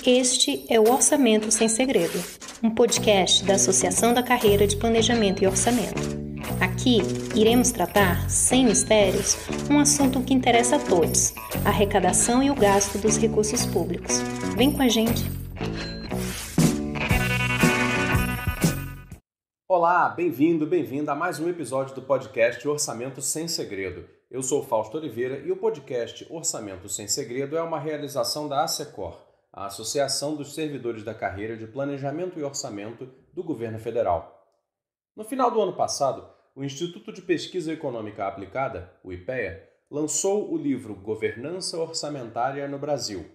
Este é o Orçamento Sem Segredo, um podcast da Associação da Carreira de Planejamento e Orçamento. Aqui iremos tratar, sem mistérios, um assunto que interessa a todos: a arrecadação e o gasto dos recursos públicos. Vem com a gente! Olá, bem-vinda a mais um episódio do podcast Orçamento Sem Segredo. Eu sou Fausto Oliveira e o podcast Orçamento Sem Segredo é uma realização da ASECOR, a Associação dos Servidores da Carreira de Planejamento e Orçamento do Governo Federal. No final do ano passado, o Instituto de Pesquisa Econômica Aplicada, o IPEA, lançou o livro Governança Orçamentária no Brasil.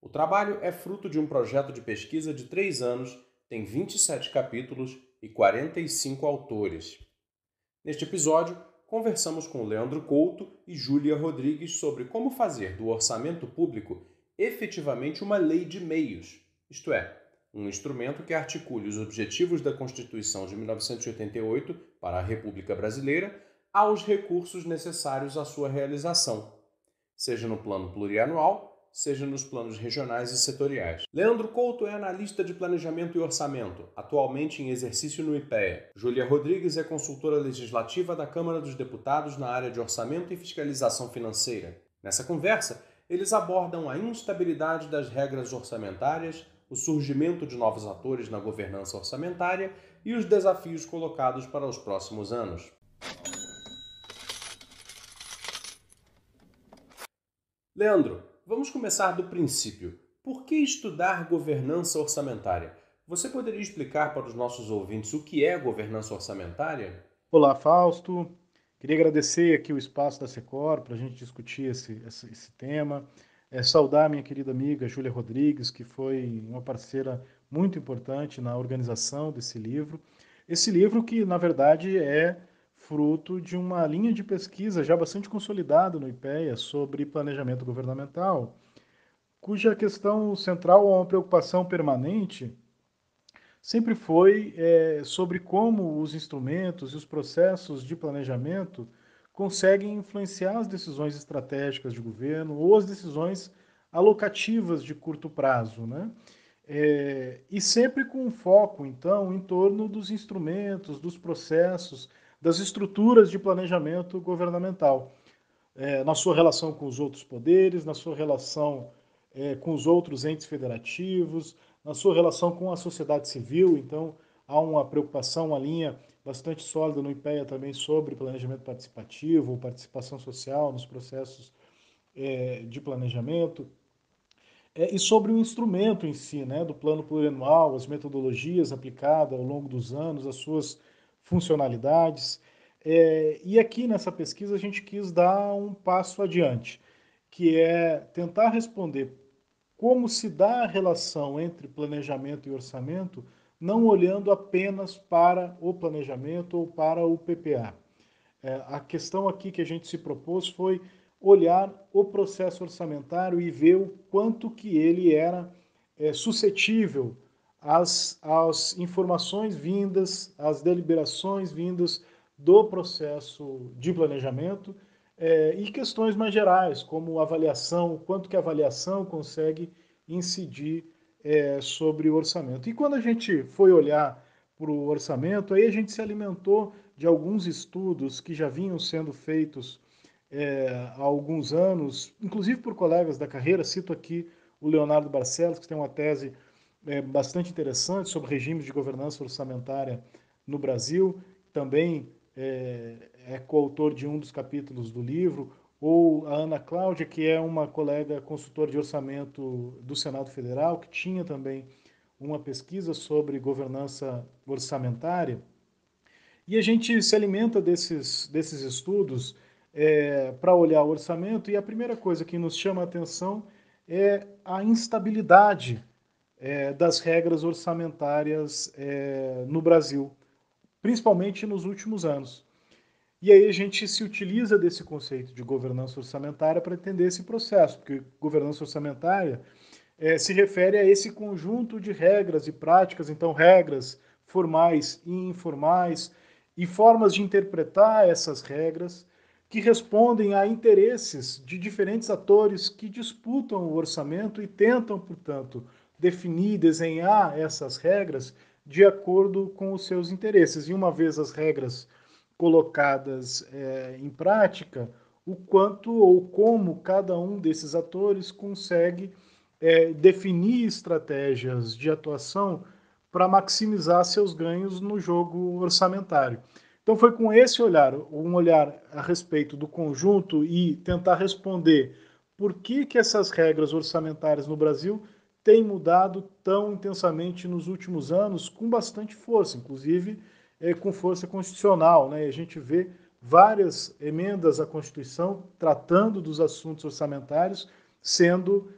O trabalho é fruto de um projeto de pesquisa de 3 anos, tem 27 capítulos e 45 autores. Neste episódio, conversamos com Leandro Couto e Júlia Rodrigues sobre como fazer do orçamento público efetivamente uma lei de meios, isto é, um instrumento que articule os objetivos da Constituição de 1988 para a República Brasileira aos recursos necessários à sua realização, seja no plano plurianual, seja nos planos regionais e setoriais. Leandro Couto é analista de planejamento e orçamento, atualmente em exercício no IPEA. Júlia Rodrigues é consultora legislativa da Câmara dos Deputados na área de orçamento e fiscalização financeira. Nessa conversa, eles abordam a instabilidade das regras orçamentárias, o surgimento de novos atores na governança orçamentária e os desafios colocados para os próximos anos. Leandro, vamos começar do princípio. Por que estudar governança orçamentária? Você poderia explicar para os nossos ouvintes o que é governança orçamentária? Olá, Fausto. Queria agradecer aqui o espaço da ASECOR para a gente discutir esse tema. Saudar minha querida amiga Júlia Rodrigues, que foi uma parceira muito importante na organização desse livro. Esse livro que, na verdade, é fruto de uma linha de pesquisa já bastante consolidada no IPEA sobre planejamento governamental, cuja questão central é uma preocupação permanente sempre foi sobre como os instrumentos e os processos de planejamento conseguem influenciar as decisões estratégicas de governo ou as decisões alocativas de curto prazo, né? E sempre com foco, então, em torno dos instrumentos, dos processos, das estruturas de planejamento governamental, na sua relação com os outros poderes, na sua relação com os outros entes federativos, na sua relação com a sociedade civil. Então, há uma preocupação, uma linha bastante sólida no IPEA também sobre planejamento participativo, participação social nos processos de planejamento, e sobre o instrumento em si, né, do plano plurianual, as metodologias aplicadas ao longo dos anos, as suas funcionalidades. E aqui nessa pesquisa a gente quis dar um passo adiante, que é tentar responder como se dá a relação entre planejamento e orçamento, não olhando apenas para o planejamento ou para o PPA. A questão aqui que a gente se propôs foi olhar o processo orçamentário e ver o quanto que ele era suscetível às informações vindas, às deliberações vindas do processo de planejamento e questões mais gerais, como avaliação, o quanto que a avaliação consegue incidir sobre o orçamento. E quando a gente foi olhar para o orçamento, aí a gente se alimentou de alguns estudos que já vinham sendo feitos há alguns anos, inclusive por colegas da carreira. Cito aqui o Leonardo Barcelos, que tem uma tese bastante interessante sobre regimes de governança orçamentária no Brasil, também é coautor de um dos capítulos do livro, ou a Ana Cláudia, que é uma colega consultora de orçamento do Senado Federal, que tinha também uma pesquisa sobre governança orçamentária. E a gente se alimenta desses estudos para olhar o orçamento, e a primeira coisa que nos chama a atenção é a instabilidade das regras orçamentárias no Brasil, principalmente nos últimos anos. E aí a gente se utiliza desse conceito de governança orçamentária para entender esse processo, porque governança orçamentária se refere a esse conjunto de regras e práticas, então regras formais e informais, e formas de interpretar essas regras que respondem a interesses de diferentes atores que disputam o orçamento e tentam, portanto, definir, desenhar essas regras de acordo com os seus interesses. E uma vez as regras colocadas em prática, o quanto ou como cada um desses atores consegue definir estratégias de atuação para maximizar seus ganhos no jogo orçamentário. Então foi com esse olhar, um olhar a respeito do conjunto e tentar responder por que essas regras orçamentárias no Brasil têm mudado tão intensamente nos últimos anos, com bastante força, inclusive com força constitucional, né? A gente vê várias emendas à Constituição tratando dos assuntos orçamentários sendo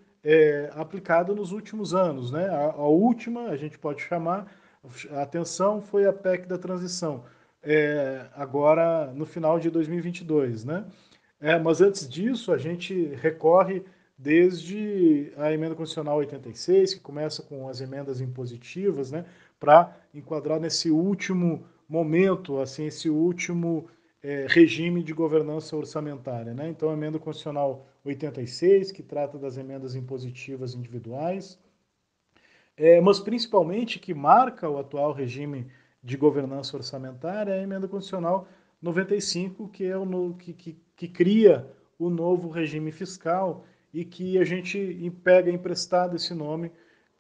aplicada nos últimos anos, né? A última, a gente pode chamar, a atenção foi a PEC da transição, agora no final de 2022, né? Mas antes disso, a gente recorre desde a emenda constitucional 86, que começa com as emendas impositivas, né, para enquadrar nesse último momento, assim, esse último regime de governança orçamentária, né? Então, a emenda constitucional 86, que trata das emendas impositivas individuais, mas principalmente que marca o atual regime de governança orçamentária é a emenda constitucional 95, que é que cria o novo regime fiscal e que a gente pega emprestado esse nome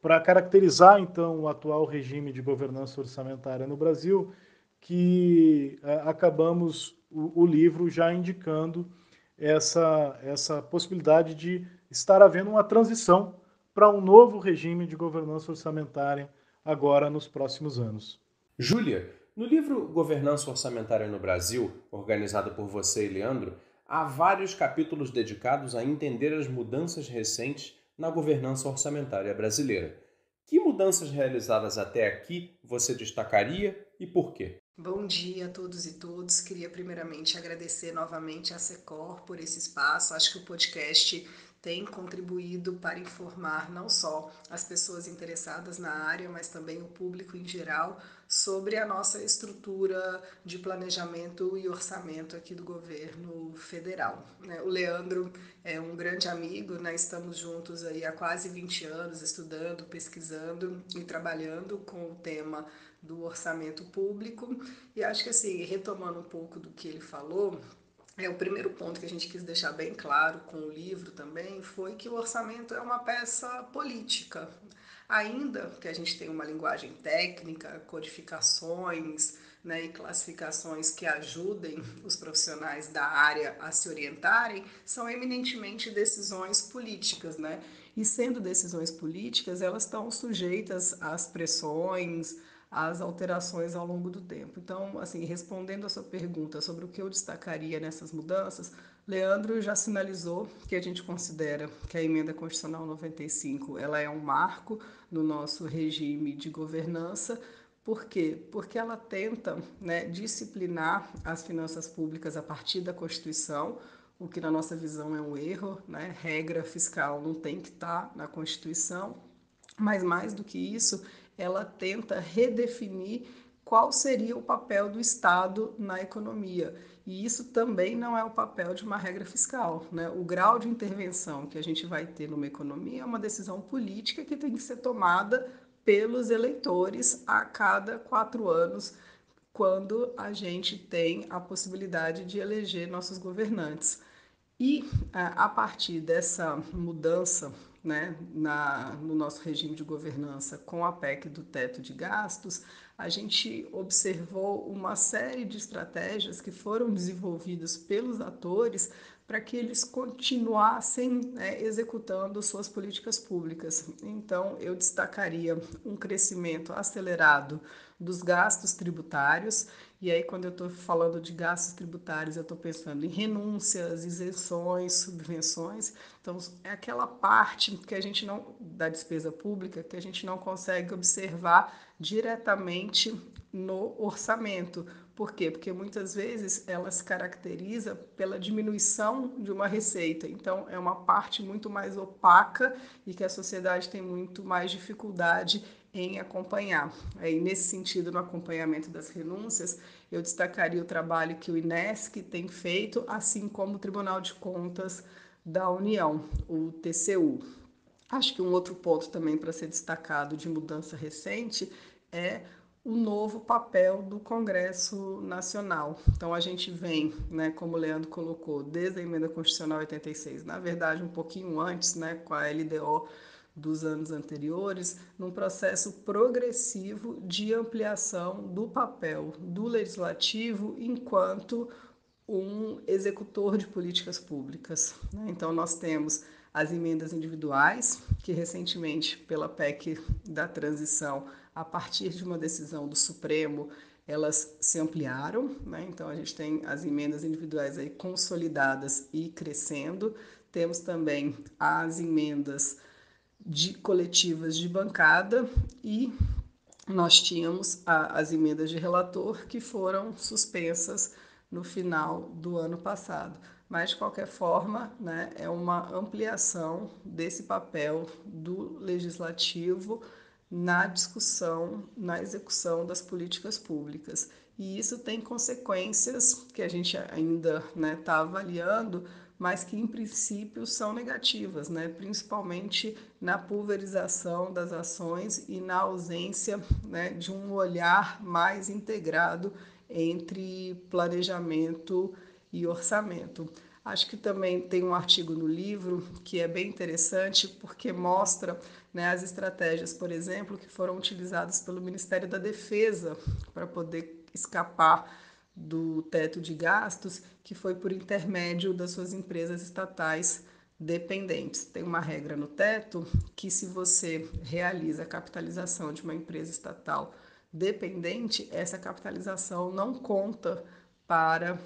para caracterizar, então, o atual regime de governança orçamentária no Brasil, que acabamos o livro já indicando essa possibilidade de estar havendo uma transição para um novo regime de governança orçamentária agora nos próximos anos. Júlia, no livro Governança Orçamentária no Brasil, organizado por você e Leandro, há vários capítulos dedicados a entender as mudanças recentes na governança orçamentária brasileira. Que mudanças realizadas até aqui você destacaria e por quê? Bom dia a todos e todas. Queria primeiramente agradecer novamente à Secor por esse espaço. Acho que o podcast tem contribuído para informar não só as pessoas interessadas na área, mas também o público em geral sobre a nossa estrutura de planejamento e orçamento aqui do governo federal. O Leandro é um grande amigo, estamos juntos aí há quase 20 anos estudando, pesquisando e trabalhando com o tema do orçamento público, e acho que assim, retomando um pouco do que ele falou, o primeiro ponto que a gente quis deixar bem claro com o livro também foi que o orçamento é uma peça política. Ainda que a gente tenha uma linguagem técnica, codificações, e classificações que ajudem os profissionais da área a se orientarem, são eminentemente decisões políticas, E sendo decisões políticas, elas estão sujeitas às pressões, as alterações ao longo do tempo. Então, assim, respondendo a sua pergunta sobre o que eu destacaria nessas mudanças, Leandro já sinalizou que a gente considera que a emenda constitucional 95 ela é um marco no nosso regime de governança. Por quê? Porque ela tenta disciplinar as finanças públicas a partir da Constituição, o que na nossa visão é um erro, Regra fiscal não tem que estar na Constituição, mas mais do que isso, ela tenta redefinir qual seria o papel do Estado na economia. E isso também não é o papel de uma regra fiscal, O grau de intervenção que a gente vai ter numa economia é uma decisão política que tem que ser tomada pelos eleitores a cada 4 anos, quando a gente tem a possibilidade de eleger nossos governantes. E a partir dessa mudança no nosso regime de governança com a PEC do teto de gastos, a gente observou uma série de estratégias que foram desenvolvidas pelos atores para que eles continuassem executando suas políticas públicas. Então, eu destacaria um crescimento acelerado dos gastos tributários. E aí, quando eu estou falando de gastos tributários, eu estou pensando em renúncias, isenções, subvenções. Então, é aquela parte que a gente não, da despesa pública, que a gente não consegue observar diretamente no orçamento. Por quê? Porque muitas vezes ela se caracteriza pela diminuição de uma receita. Então, é uma parte muito mais opaca e que a sociedade tem muito mais dificuldade em acompanhar. E nesse sentido, no acompanhamento das renúncias, eu destacaria o trabalho que o INESC tem feito, assim como o Tribunal de Contas da União, o TCU. Acho que um outro ponto também para ser destacado de mudança recente é o novo papel do Congresso Nacional. Então a gente vem, né, como o Leandro colocou, desde a Emenda Constitucional 86, na verdade um pouquinho antes, né, com a LDO dos anos anteriores, num processo progressivo de ampliação do papel do Legislativo enquanto um executor de políticas públicas. Então, nós temos as emendas individuais, que recentemente, pela PEC da transição, a partir de uma decisão do Supremo, elas se ampliaram. Então, a gente tem as emendas individuais aí consolidadas e crescendo. Temos também as emendas coletivas de bancada e nós tínhamos as emendas de relator que foram suspensas no final do ano passado. Mas, de qualquer forma, né, é uma ampliação desse papel do legislativo na discussão, na execução das políticas públicas. E isso tem consequências que a gente ainda está avaliando, mas que em princípio são negativas, né? Principalmente na pulverização das ações e na ausência, né, de um olhar mais integrado entre planejamento e orçamento. Acho que também tem um artigo no livro que é bem interessante porque mostra, né, as estratégias, por exemplo, que foram utilizadas pelo Ministério da Defesa para poder escapar do teto de gastos, que foi por intermédio das suas empresas estatais dependentes. Tem uma regra no teto que, se você realiza a capitalização de uma empresa estatal dependente, essa capitalização não conta para,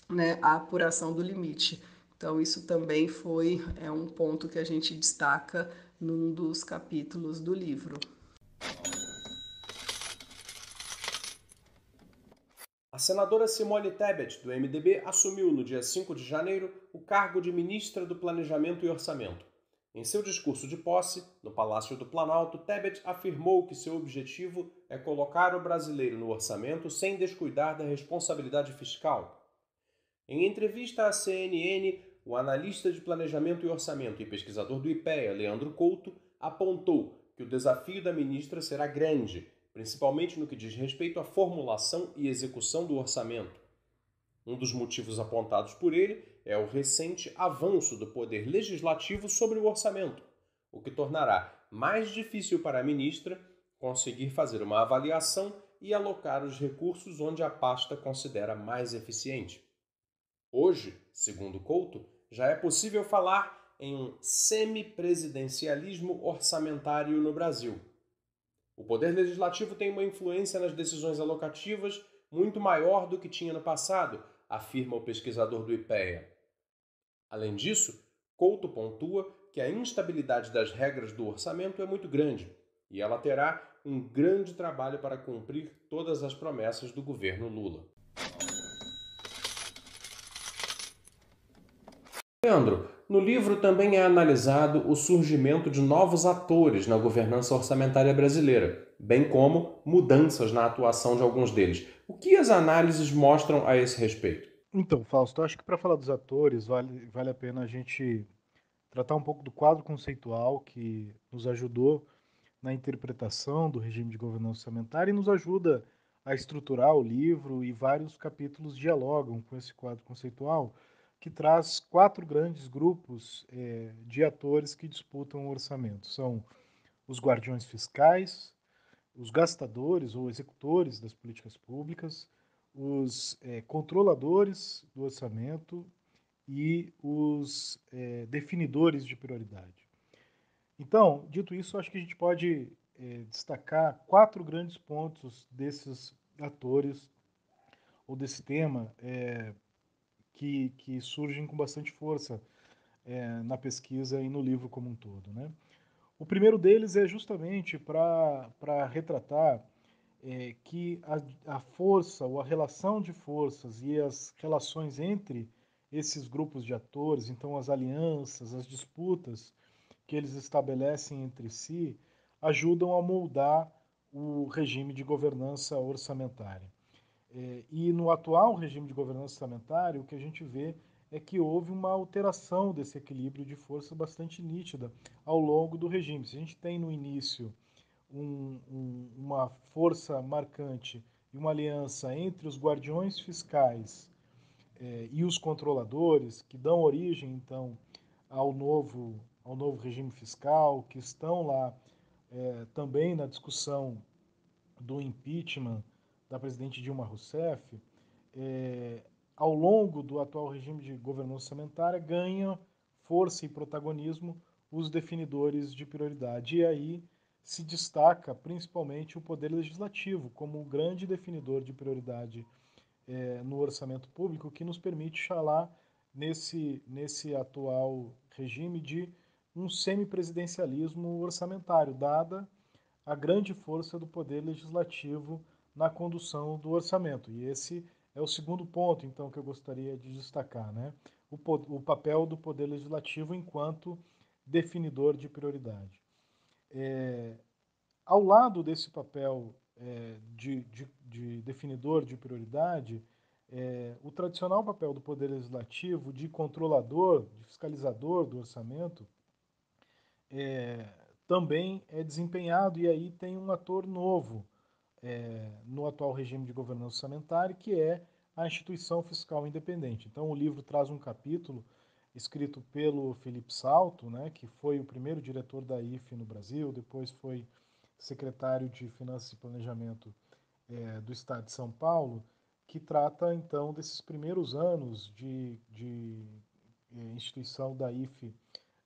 né, a apuração do limite. Então, isso também foi um ponto que a gente destaca num dos capítulos do livro. A senadora Simone Tebet, do MDB, assumiu no dia 5 de janeiro o cargo de ministra do Planejamento e Orçamento. Em seu discurso de posse, no Palácio do Planalto, Tebet afirmou que seu objetivo é colocar o brasileiro no orçamento sem descuidar da responsabilidade fiscal. Em entrevista à CNN, o analista de Planejamento e Orçamento e pesquisador do IPEA, Leandro Couto, apontou que o desafio da ministra será grande, principalmente no que diz respeito à formulação e execução do orçamento. Um dos motivos apontados por ele é o recente avanço do poder legislativo sobre o orçamento, o que tornará mais difícil para a ministra conseguir fazer uma avaliação e alocar os recursos onde a pasta considera mais eficiente. Hoje, segundo Couto, já é possível falar em um semipresidencialismo orçamentário no Brasil. O Poder Legislativo tem uma influência nas decisões alocativas muito maior do que tinha no passado, afirma o pesquisador do IPEA. Além disso, Couto pontua que a instabilidade das regras do orçamento é muito grande e ela terá um grande trabalho para cumprir todas as promessas do governo Lula. Leandro, no livro também é analisado o surgimento de novos atores na governança orçamentária brasileira, bem como mudanças na atuação de alguns deles. O que as análises mostram a esse respeito? Então, Fausto, acho que para falar dos atores vale a pena a gente tratar um pouco do quadro conceitual que nos ajudou na interpretação do regime de governança orçamentária e nos ajuda a estruturar o livro, e vários capítulos dialogam com esse quadro conceitual, que traz 4 grandes grupos de atores que disputam o orçamento. São os guardiões fiscais, os gastadores ou executores das políticas públicas, os controladores do orçamento e os definidores de prioridade. Então, dito isso, acho que a gente pode destacar 4 grandes pontos desses atores ou desse tema que surgem com bastante força na pesquisa e no livro como um todo, né? O primeiro deles é justamente para retratar que a força ou a relação de forças e as relações entre esses grupos de atores, então as alianças, as disputas que eles estabelecem entre si, ajudam a moldar o regime de governança orçamentária. E no atual regime de governança orçamentária, o que a gente vê é que houve uma alteração desse equilíbrio de força bastante nítida ao longo do regime. Se a gente tem no início uma força marcante e uma aliança entre os guardiões fiscais e os controladores, que dão origem, então, ao novo regime fiscal, que estão lá também na discussão do impeachment da presidente Dilma Rousseff, é, ao longo do atual regime de governança orçamentária, ganha força e protagonismo os definidores de prioridade. E aí se destaca principalmente o Poder Legislativo como o grande definidor de prioridade no orçamento público, que nos permite falar nesse atual regime de um semipresidencialismo orçamentário, dada a grande força do Poder Legislativo na condução do orçamento. E esse é o segundo ponto, então, que eu gostaria de destacar, né? O papel do Poder Legislativo enquanto definidor de prioridade. Ao lado desse papel de definidor de prioridade, o tradicional papel do Poder Legislativo de controlador, de fiscalizador do orçamento, também é desempenhado, e aí tem um ator novo no atual regime de governança orçamentária, que é a instituição fiscal independente. Então, o livro traz um capítulo escrito pelo Felipe Salto, né, que foi o primeiro diretor da IFE no Brasil, depois foi secretário de Finanças e Planejamento do Estado de São Paulo, que trata, então, desses primeiros anos de instituição da IFE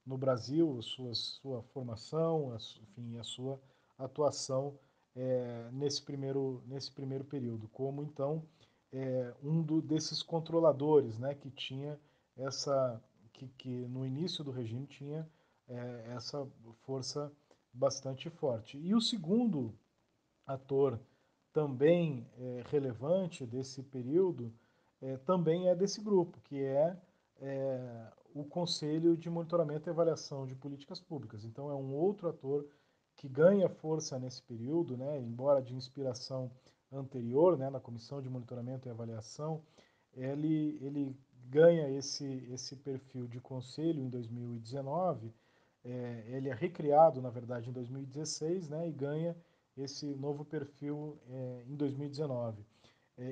no Brasil, sua formação, enfim, a sua atuação nesse primeiro período, como então desses controladores, né, que tinha que no início do regime tinha essa força bastante forte. E o segundo ator também relevante desse período também é desse grupo, que o Conselho de Monitoramento e Avaliação de Políticas Públicas. Então, é um outro ator que ganha força nesse período, né, embora de inspiração anterior, né, na Comissão de Monitoramento e Avaliação, ele ganha esse perfil de conselho em 2019, ele é recriado, na verdade, em 2016, né, e ganha esse novo perfil em 2019.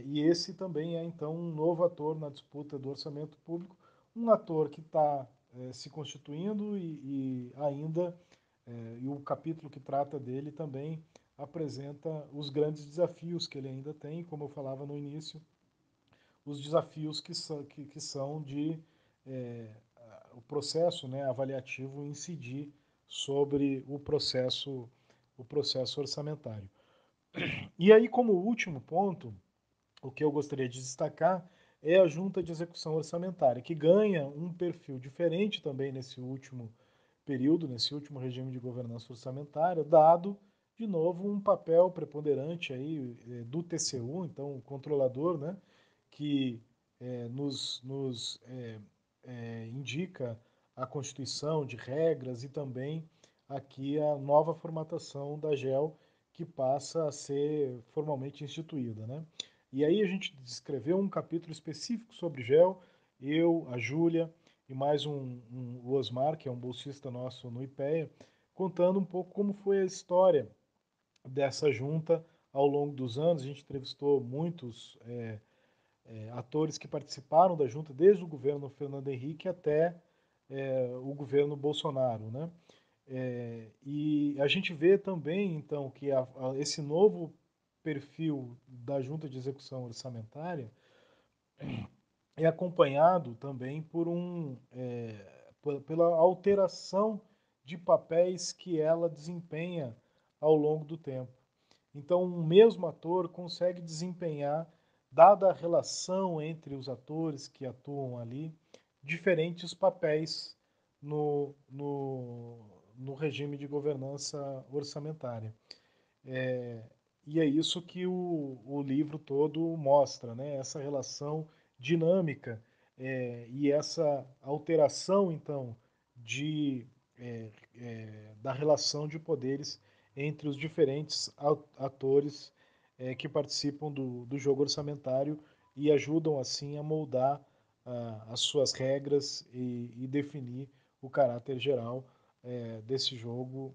E esse também é, então, um novo ator na disputa do orçamento público, um ator que está se constituindo e ainda, e o capítulo que trata dele também apresenta os grandes desafios que ele ainda tem, como eu falava no início, os desafios que são de o processo, né, avaliativo incidir sobre o processo orçamentário. E aí, como último ponto, o que eu gostaria de destacar é a Junta de Execução Orçamentária, que ganha um perfil diferente também nesse último período, nesse último regime de governança orçamentária, dado, de novo, um papel preponderante aí do TCU, então o controlador, né, que nos indica a constituição de regras e também aqui a nova formatação da GEL, que passa a ser formalmente instituída, né? E aí a gente descreveu um capítulo específico sobre GEL, eu, a Júlia e mais o Osmar, que é um bolsista nosso no IPEA, contando um pouco como foi a história dessa junta ao longo dos anos. A gente entrevistou muitos atores que participaram da junta, desde o governo Fernando Henrique até o governo Bolsonaro, né? E a gente vê também, então, que esse novo perfil da Junta de Execução Orçamentária é acompanhado também pela alteração de papéis que ela desempenha ao longo do tempo. Então, um mesmo ator consegue desempenhar, dada a relação entre os atores que atuam ali, diferentes papéis no regime de governança orçamentária. E é isso que o livro todo mostra, né? Essa relação dinâmica e essa alteração, então, da relação de poderes entre os diferentes atores que participam do jogo orçamentário e ajudam, assim, a moldar as suas regras e definir o caráter geral desse jogo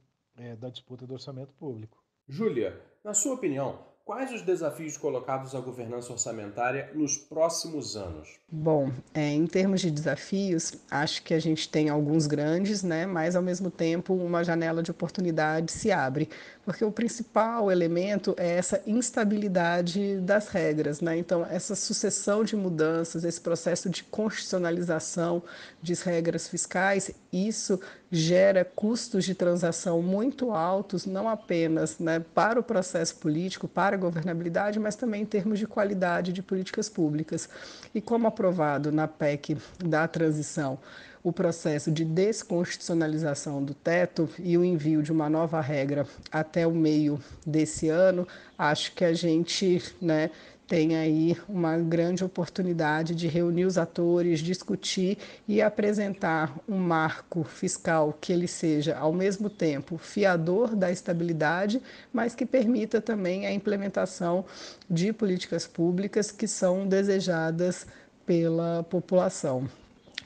da disputa do orçamento público. Júlia, na sua opinião, quais os desafios colocados à governança orçamentária nos próximos anos? Bom, em termos de desafios, acho que a gente tem alguns grandes, né? Mas ao mesmo tempo uma janela de oportunidade se abre, porque o principal elemento é essa instabilidade das regras, né? Então, essa sucessão de mudanças, esse processo de constitucionalização de regras fiscais, isso gera custos de transação muito altos, não apenas, né, para o processo político, para a governabilidade, mas também em termos de qualidade de políticas públicas. E como aprovado na PEC da transição, o processo de desconstitucionalização do teto e o envio de uma nova regra até o meio desse ano, acho que a gente, né, tem aí uma grande oportunidade de reunir os atores, discutir e apresentar um marco fiscal que ele seja, ao mesmo tempo, fiador da estabilidade, mas que permita também a implementação de políticas públicas que são desejadas pela população.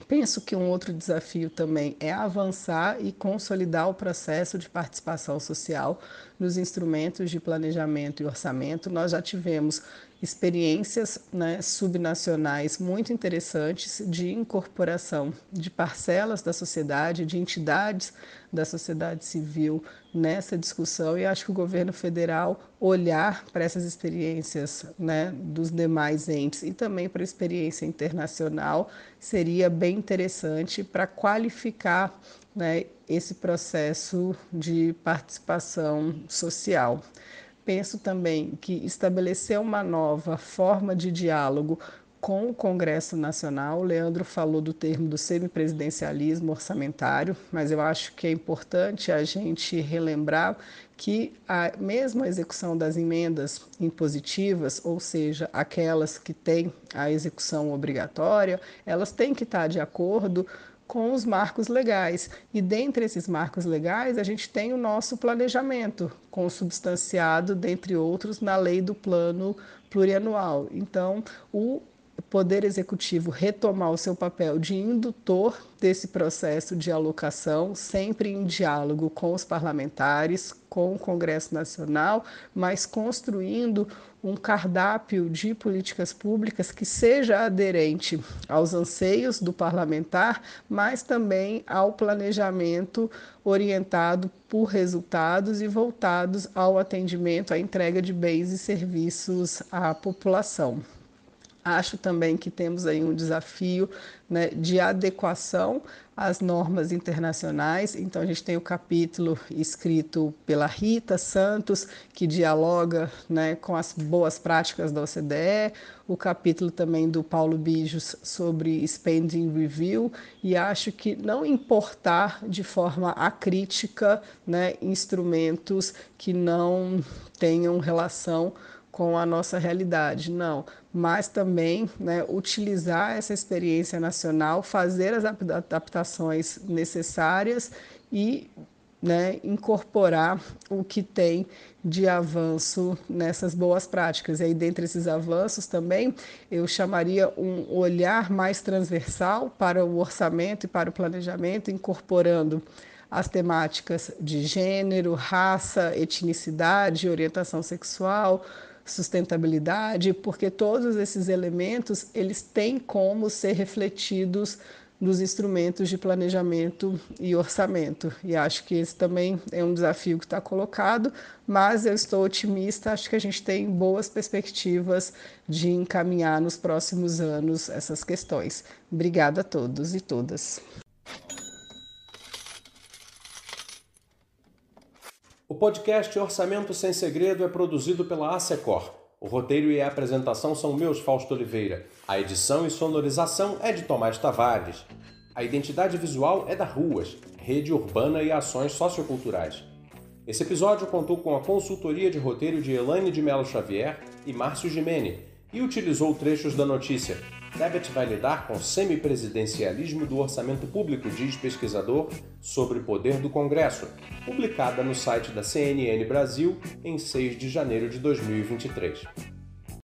Penso que um outro desafio também é avançar e consolidar o processo de participação social nos instrumentos de planejamento e orçamento. Nós já tivemos experiências, né, subnacionais muito interessantes de incorporação de parcelas da sociedade, de entidades da sociedade civil nessa discussão, e acho que o governo federal olhar para essas experiências, né, dos demais entes e também para a experiência internacional seria bem interessante para qualificar, né, esse processo de participação social. Penso também que estabelecer uma nova forma de diálogo com o Congresso Nacional, o Leandro falou do termo do semipresidencialismo orçamentário, mas eu acho que é importante a gente relembrar que a mesma execução das emendas impositivas, ou seja, aquelas que têm a execução obrigatória, elas têm que estar de acordo com os marcos legais. E dentre esses marcos legais, a gente tem o nosso planejamento, consubstanciado, dentre outros, na lei do plano plurianual. Então, o Poder Executivo retomar o seu papel de indutor desse processo de alocação, sempre em diálogo com os parlamentares, com o Congresso Nacional, mas construindo um cardápio de políticas públicas que seja aderente aos anseios do parlamentar, mas também ao planejamento orientado por resultados e voltados ao atendimento, à entrega de bens e serviços à população. Acho também que temos aí um desafio, né, de adequação às normas internacionais. Então, a gente tem o capítulo escrito pela Rita Santos, que dialoga, né, com as boas práticas da OCDE, o capítulo também do Paulo Bijos sobre Spending Review, e acho que não importar de forma acrítica, né, instrumentos que não tenham relação com a nossa realidade, não, mas também, né, utilizar essa experiência nacional, fazer as adaptações necessárias e, né, incorporar o que tem de avanço nessas boas práticas. E aí, dentre esses avanços também, eu chamaria um olhar mais transversal para o orçamento e para o planejamento, incorporando as temáticas de gênero, raça, etnicidade, orientação sexual, sustentabilidade, porque todos esses elementos eles têm como ser refletidos nos instrumentos de planejamento e orçamento. E acho que esse também é um desafio que está colocado, mas eu estou otimista, acho que a gente tem boas perspectivas de encaminhar nos próximos anos essas questões. Obrigada a todos e todas. O podcast Orçamento Sem Segredo é produzido pela ASECOR. O roteiro e a apresentação são meus, Fausto Oliveira. A edição e sonorização é de Tomás Tavares. A identidade visual é da Ruas, Rede Urbana e Ações Socioculturais. Esse episódio contou com a consultoria de roteiro de Elaine de Mello Xavier e Márcio Gimene e utilizou trechos da notícia Tebet vai lidar com semipresidencialismo do orçamento público, diz pesquisador sobre poder do Congresso, publicada no site da CNN Brasil em 6 de janeiro de 2023.